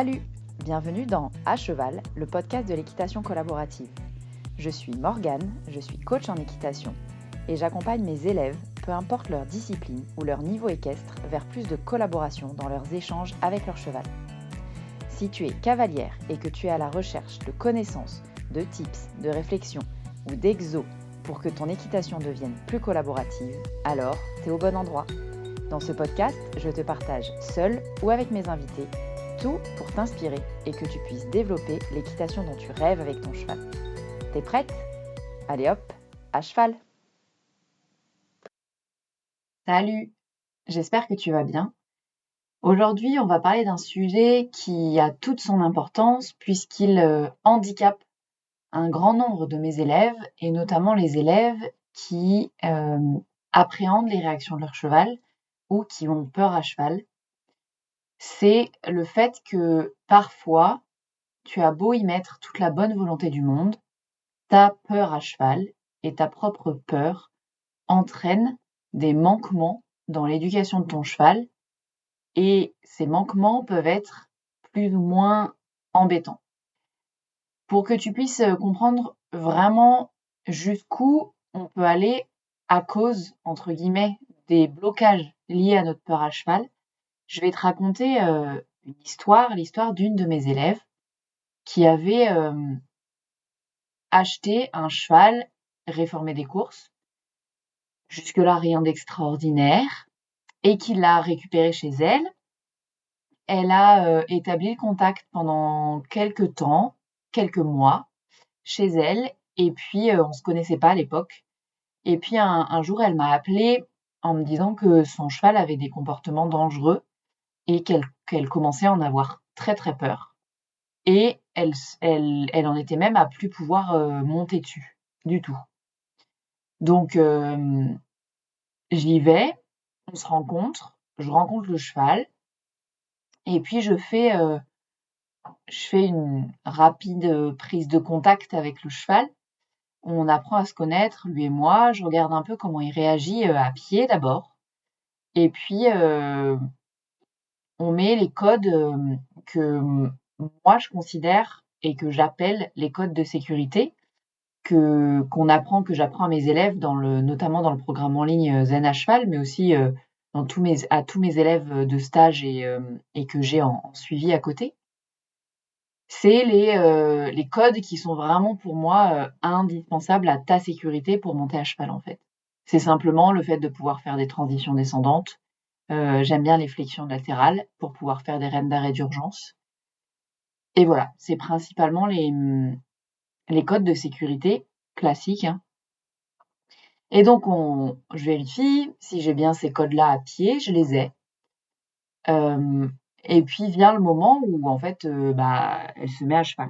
Salut! Bienvenue dans À Cheval, le podcast de l'équitation collaborative. Je suis Morgane, je suis coach en équitation et j'accompagne mes élèves, peu importe leur discipline ou leur niveau équestre, vers plus de collaboration dans leurs échanges avec leur cheval. Si tu es cavalière et que tu es à la recherche de connaissances, de tips, de réflexions ou d'exos pour que ton équitation devienne plus collaborative, alors tu es au bon endroit. Dans ce podcast, je te partage seule ou avec mes invités tout pour t'inspirer et que tu puisses développer l'équitation dont tu rêves avec ton cheval. T'es prête ? Allez hop, à cheval ! Salut, j'espère que tu vas bien. Aujourd'hui, on va parler d'un sujet qui a toute son importance puisqu'il handicape un grand nombre de mes élèves et notamment les élèves qui appréhendent les réactions de leur cheval ou qui ont peur à cheval. C'est le fait que parfois, tu as beau y mettre toute la bonne volonté du monde, ta peur à cheval et ta propre peur entraînent des manquements dans l'éducation de ton cheval et ces manquements peuvent être plus ou moins embêtants. Pour que tu puisses comprendre vraiment jusqu'où on peut aller à cause, entre guillemets, des blocages liés à notre peur à cheval, je vais te raconter l'histoire d'une de mes élèves qui avait acheté un cheval réformé des courses, jusque-là rien d'extraordinaire, et qui l'a récupéré chez elle. Elle a établi le contact pendant quelques temps, quelques mois, chez elle, et puis on se connaissait pas à l'époque. Et puis un jour, elle m'a appelée en me disant que son cheval avait des comportements dangereux et qu'elle commençait à en avoir très très peur. Et elle en était même à plus pouvoir monter dessus du tout. Donc j'y vais, on se rencontre, je rencontre le cheval et puis je fais une rapide prise de contact avec le cheval. On apprend à se connaître, lui et moi. Je regarde un peu comment il réagit à pied d'abord. Et puis on met les codes que moi je considère et que j'appelle les codes de sécurité que j'apprends à mes élèves notamment dans le programme en ligne Zen à cheval, mais aussi à tous mes élèves de stage et que j'ai en suivi à côté. C'est les codes qui sont vraiment pour moi indispensables à ta sécurité pour monter à cheval en fait. C'est simplement le fait de pouvoir faire des transitions descendantes. J'aime bien les flexions latérales pour pouvoir faire des rênes d'arrêt d'urgence. Et voilà, c'est principalement les codes de sécurité classiques. Hein. Et donc, je vérifie si j'ai bien ces codes-là à pied, je les ai. Et puis vient le moment où, en fait, elle se met à cheval.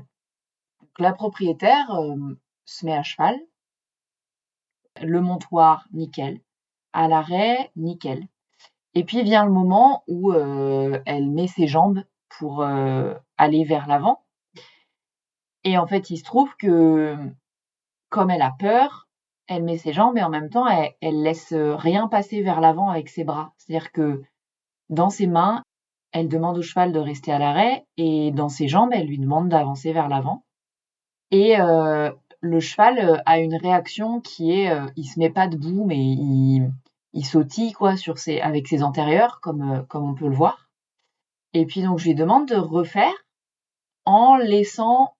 Donc, la propriétaire se met à cheval. Le montoir, nickel. À l'arrêt, nickel. Et puis vient le moment où elle met ses jambes pour aller vers l'avant. Et en fait, il se trouve que, comme elle a peur, elle met ses jambes et en même temps, elle laisse rien passer vers l'avant avec ses bras. C'est-à-dire que dans ses mains, elle demande au cheval de rester à l'arrêt et dans ses jambes, elle lui demande d'avancer vers l'avant. Et le cheval a une réaction qui est, il se met pas debout, mais il sautille quoi avec ses antérieurs, comme on peut le voir. Et puis donc je lui demande de refaire en laissant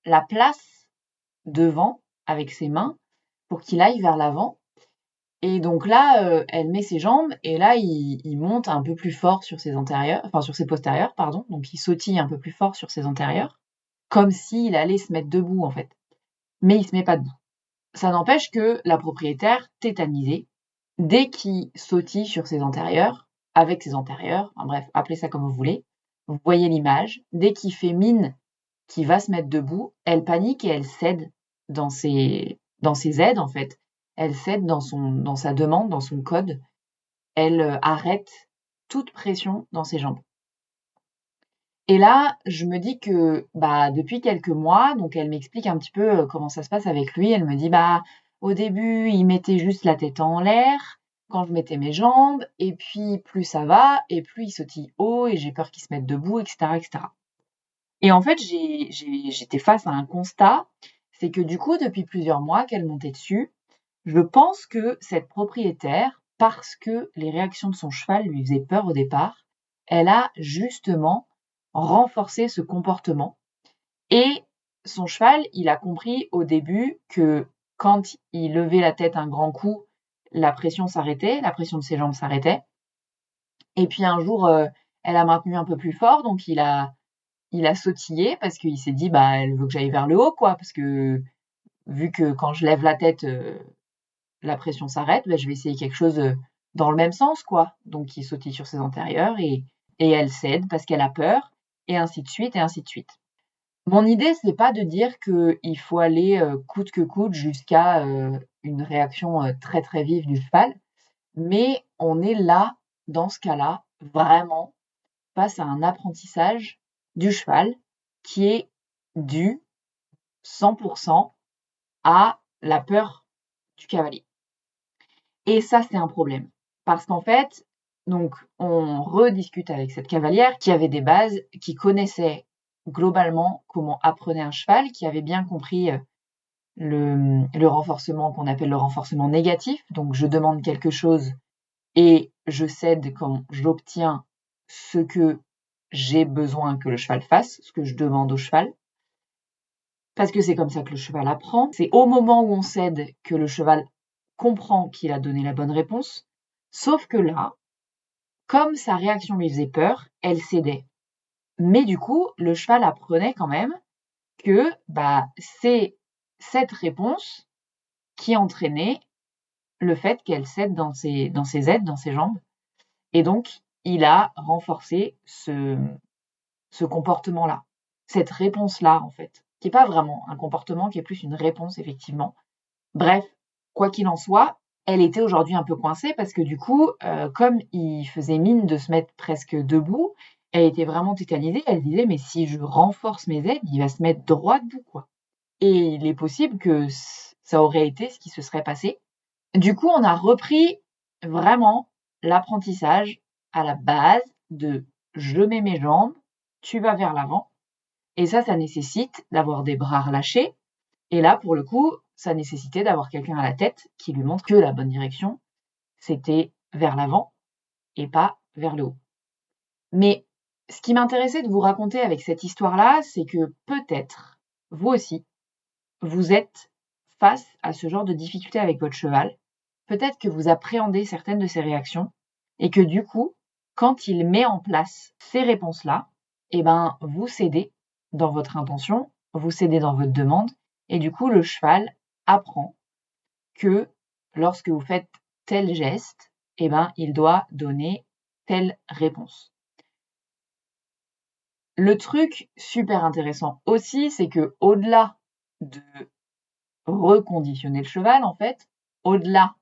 la place devant avec ses mains pour qu'il aille vers l'avant. Et donc là, elle met ses jambes et là, il monte un peu plus fort sur ses postérieurs, pardon. Donc il sautille un peu plus fort sur ses antérieurs, comme s'il allait se mettre debout en fait. Mais il se met pas debout. Ça n'empêche que la propriétaire, tétanisée, dès qu'il sautille sur ses antérieurs, avec ses antérieurs, bref, appelez ça comme vous voulez, vous voyez l'image, dès qu'il fait mine qu'il va se mettre debout, elle panique et elle cède dans ses aides en fait. Elle cède dans sa demande, dans son code. Elle arrête toute pression dans ses jambes. Et là, je me dis que depuis quelques mois, donc elle m'explique un petit peu comment ça se passe avec lui. Elle me dit au début, il mettait juste la tête en l'air quand je mettais mes jambes, et puis plus ça va, et plus il sautille haut, et j'ai peur qu'il se mette debout, etc., etc. Et en fait, j'étais face à un constat, c'est que du coup, depuis plusieurs mois qu'elle montait dessus, je pense que cette propriétaire, parce que les réactions de son cheval lui faisaient peur au départ, elle a justement renforcé ce comportement. Et son cheval, il a compris au début que quand il levait la tête un grand coup, la pression s'arrêtait, la pression de ses jambes s'arrêtait. Et puis un jour, elle a maintenu un peu plus fort, donc il a sautillé parce qu'il s'est dit, bah, elle veut que j'aille vers le haut, quoi, parce que vu que quand je lève la tête, la pression s'arrête, bah, je vais essayer quelque chose dans le même sens, quoi. Donc il sautille sur ses antérieurs et elle cède parce qu'elle a peur, et ainsi de suite, et ainsi de suite. Mon idée, c'est pas de dire qu'il faut aller coûte que coûte jusqu'à une réaction très très vive du cheval, mais on est là, dans ce cas-là, vraiment face à un apprentissage du cheval qui est dû 100% à la peur du cavalier. Et ça, c'est un problème. Parce qu'en fait, donc, on rediscute avec cette cavalière qui avait des bases, qui connaissait globalement comment apprenait un cheval, qui avait bien compris le renforcement qu'on appelle le renforcement négatif. Donc, je demande quelque chose et je cède quand j'obtiens ce que j'ai besoin que le cheval fasse, ce que je demande au cheval. Parce que c'est comme ça que le cheval apprend. C'est au moment où on cède que le cheval comprend qu'il a donné la bonne réponse. Sauf que là, comme sa réaction lui faisait peur, elle cédait. Mais du coup, le cheval apprenait quand même que c'est cette réponse qui entraînait le fait qu'elle cède dans ses aides, dans ses jambes. Et donc, il a renforcé ce comportement-là, cette réponse-là, en fait, qui n'est pas vraiment un comportement, qui est plus une réponse, effectivement. Bref, quoi qu'il en soit, elle était aujourd'hui un peu coincée parce que du coup, comme il faisait mine de se mettre presque debout, elle était vraiment tétanisée. Elle disait, mais si je renforce mes aides, il va se mettre droit debout, quoi. Et il est possible que ça aurait été ce qui se serait passé. Du coup, on a repris vraiment l'apprentissage à la base de je mets mes jambes, tu vas vers l'avant. Et ça nécessite d'avoir des bras relâchés. Et là, pour le coup, ça nécessitait d'avoir quelqu'un à la tête qui lui montre que la bonne direction, c'était vers l'avant et pas vers le haut. Mais ce qui m'intéressait de vous raconter avec cette histoire-là, c'est que peut-être, vous aussi, vous êtes face à ce genre de difficulté avec votre cheval. Peut-être que vous appréhendez certaines de ses réactions et que du coup, quand il met en place ces réponses-là, vous cédez dans votre intention, vous cédez dans votre demande et du coup, le cheval apprend que lorsque vous faites tel geste, il doit donner telle réponse. Le truc super intéressant aussi, c'est que au-delà de reconditionner le cheval, en fait, au-delà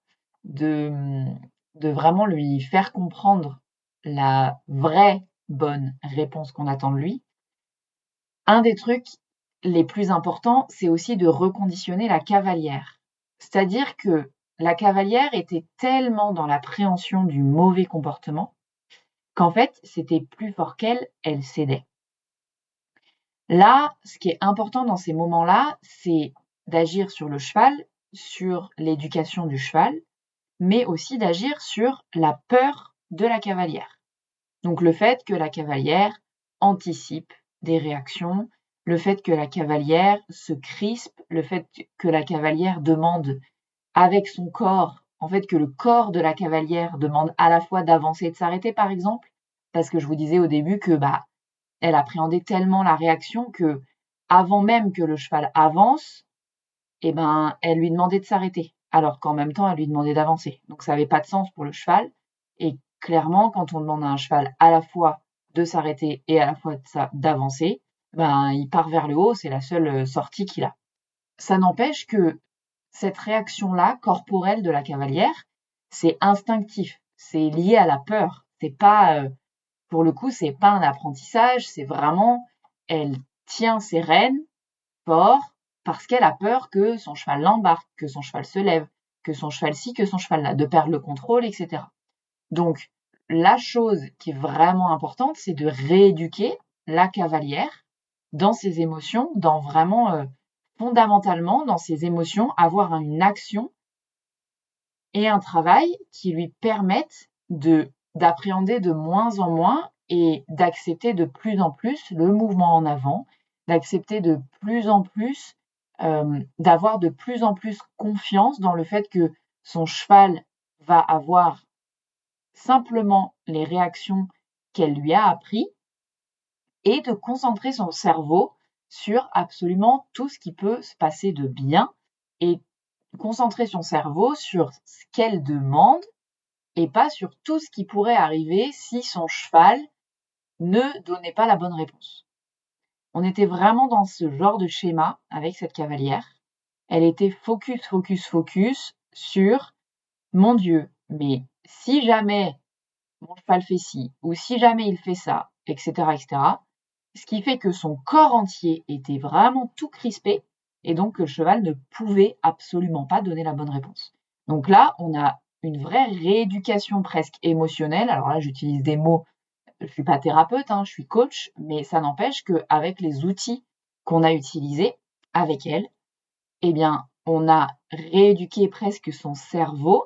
de vraiment lui faire comprendre la vraie bonne réponse qu'on attend de lui, un des trucs les plus importants, c'est aussi de reconditionner la cavalière. C'est-à-dire que la cavalière était tellement dans l'appréhension du mauvais comportement qu'en fait, c'était plus fort qu'elle, elle cédait. Là, ce qui est important dans ces moments-là, c'est d'agir sur le cheval, sur l'éducation du cheval, mais aussi d'agir sur la peur de la cavalière. Donc le fait que la cavalière anticipe des réactions, le fait que la cavalière se crispe, le fait que la cavalière demande avec son corps, en fait que le corps de la cavalière demande à la fois d'avancer et de s'arrêter par exemple, parce que je vous disais au début que elle appréhendait tellement la réaction que avant même que le cheval avance, elle lui demandait de s'arrêter, alors qu'en même temps elle lui demandait d'avancer. Donc ça n'avait pas de sens pour le cheval. Et clairement, quand on demande à un cheval à la fois de s'arrêter et à la fois d'avancer, il part vers le haut, c'est la seule sortie qu'il a. Ça n'empêche que cette réaction-là, corporelle de la cavalière, c'est instinctif, c'est lié à la peur. C'est pas, pour le coup, c'est pas un apprentissage, c'est vraiment, elle tient ses rênes fort parce qu'elle a peur que son cheval l'embarque, que son cheval se lève, que son cheval ci, que son cheval là, de perdre le contrôle, etc. Donc, la chose qui est vraiment importante, c'est de rééduquer la cavalière dans ses émotions, dans vraiment fondamentalement dans ses émotions, avoir une action et un travail qui lui permettent d'appréhender de moins en moins et d'accepter de plus en plus le mouvement en avant, d'accepter de plus en plus, d'avoir de plus en plus confiance dans le fait que son cheval va avoir simplement les réactions qu'elle lui a appris et de concentrer son cerveau sur absolument tout ce qui peut se passer de bien et concentrer son cerveau sur ce qu'elle demande et pas sur tout ce qui pourrait arriver si son cheval ne donnait pas la bonne réponse. On était vraiment dans ce genre de schéma avec cette cavalière. Elle était focus sur « Mon Dieu, mais si jamais mon cheval fait ci, ou si jamais il fait ça, etc., etc. » Ce qui fait que son corps entier était vraiment tout crispé et donc que le cheval ne pouvait absolument pas donner la bonne réponse. Donc là, on a une vraie rééducation presque émotionnelle. Alors là, j'utilise des mots, je suis pas thérapeute, je suis coach, mais ça n'empêche qu'avec les outils qu'on a utilisés avec elle, eh bien, on a rééduqué presque son cerveau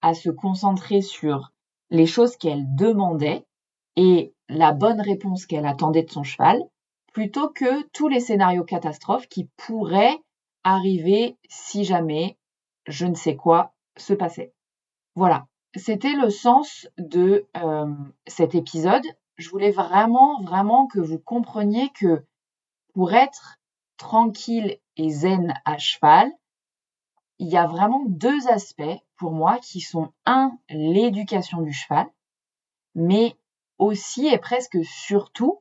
à se concentrer sur les choses qu'elle demandait et la bonne réponse qu'elle attendait de son cheval, plutôt que tous les scénarios catastrophes qui pourraient arriver si jamais je ne sais quoi se passait. Voilà, c'était le sens de cet épisode. Je voulais vraiment que vous compreniez que pour être tranquille et zen à cheval, il y a vraiment deux aspects pour moi qui sont l'éducation du cheval, mais aussi et presque surtout,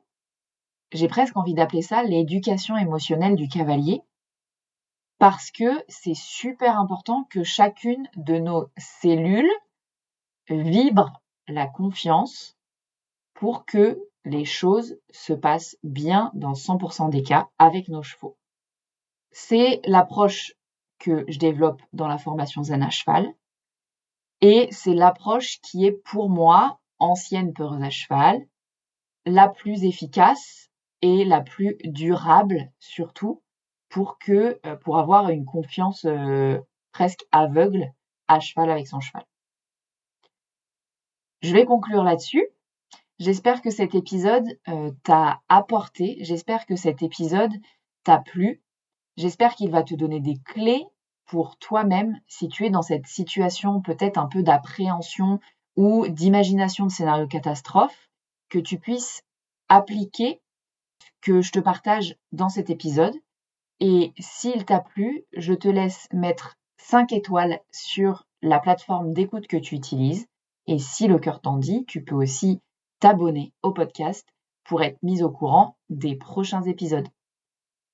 j'ai presque envie d'appeler ça l'éducation émotionnelle du cavalier, parce que c'est super important que chacune de nos cellules vibre la confiance pour que les choses se passent bien dans 100% des cas avec nos chevaux. C'est l'approche que je développe dans la formation Zen à cheval et c'est l'approche qui est pour moi, ancienne peureuse à cheval, la plus efficace et la plus durable surtout pour avoir une confiance presque aveugle à cheval avec son cheval. Je vais conclure là-dessus. J'espère que cet épisode t'a apporté, j'espère que cet épisode t'a plu, j'espère qu'il va te donner des clés pour toi-même si tu es dans cette situation peut-être un peu d'appréhension ou d'imagination de scénario catastrophe, que tu puisses appliquer que je te partage dans cet épisode. Et s'il t'a plu, je te laisse mettre 5 étoiles sur la plateforme d'écoute que tu utilises. Et si le cœur t'en dit, tu peux aussi t'abonner au podcast pour être mis au courant des prochains épisodes.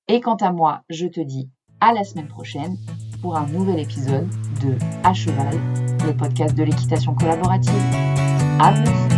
Et quant à moi, je te dis à la semaine prochaine pour un nouvel épisode de À Cheval, le podcast de l'équitation collaborative. À plus!